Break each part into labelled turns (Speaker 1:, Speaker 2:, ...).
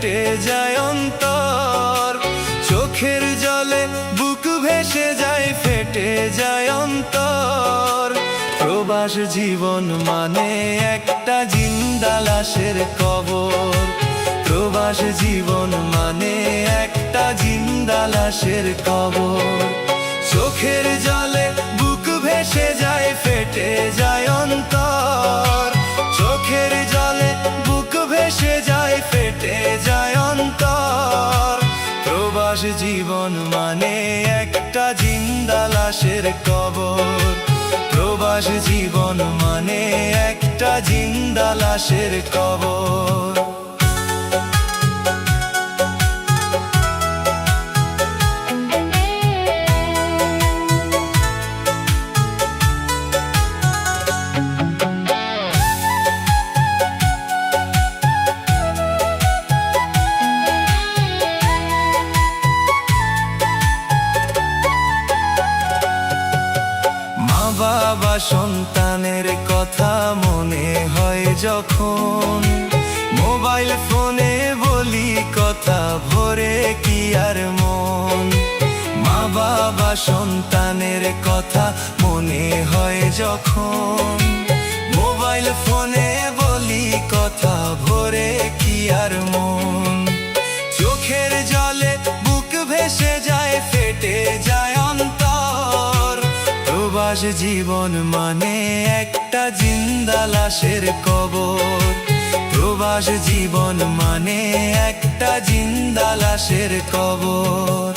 Speaker 1: ফেটে যায় অন্তর, চোখের জলে বুক ভেসে যায়, ফেটে যায় অন্তর। প্রবাস জীবন মানে একটা জিন্দা লাশের কবর, প্রবাস জীবন মানে একটা জিন্দা লাশের কবর। চোখের জলে বুক ভেসে যায়, ফেটে যায় অন্তর, চোখের জলে বুক ভেসে যায়, ফেটে যায় অন্তর। প্রবাস জীবন মানে একটা জিন্দা লাশের কবর, প্রবাস জীবন মানে একটা জিন্দা লাশের কবর। বাবা সন্তানের কথা মনে হয় যখন, মোবাইল ফোনে বলি কথা ভরে কি আর মন। মা বাবা সন্তানের কথা মনে হয় যখন, মোবাইল ফোনে বলি কথা ভরে কি আর মন। চোখের জলে বুক ভেসে যায়, ফেটে যায় অন্তর। প্রবাস জীবন মানে একটা জিন্দা লাশের কবর, প্রবাস জীবন মানে একটা জিন্দা লাশের কবর।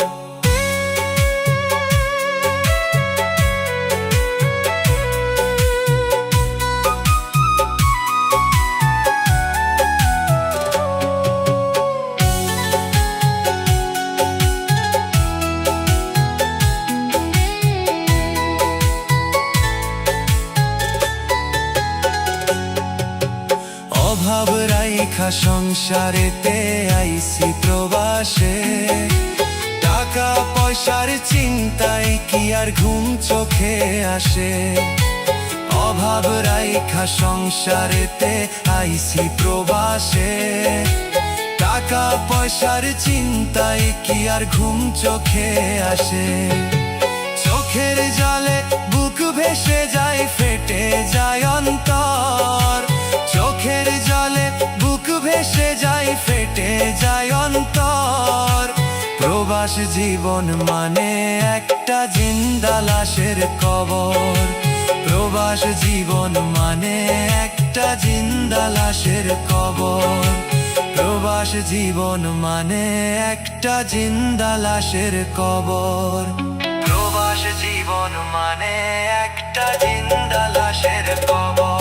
Speaker 1: অভাব রাইখা সংসারেতে আইছি প্রবাসে, টাকা পয়সার চিন্তায় কি আর ঘুম চোখে আসে। অভাব রাইখা সংসারেতে আইছি প্রবাসে, টাকা পয়সার চিন্তায় কি আর ঘুম চোখে আসে। চোখের জলে বুক ভেসে যায়, ফেটে যায় অন্তর, চোখের জলে বুক ভেসে যায়, ফেটে যায় অন্তর। প্রবাস জীবন মানে একটা জিন্দা লাশের কবর, প্রবাস জীবন মানে একটা জিন্দা লাশের কবর, প্রবাস জীবন মানে একটা জিন্দা লাশের কবর, প্রবাস জীবন মানে একটা জিন্দা লাশের কবর।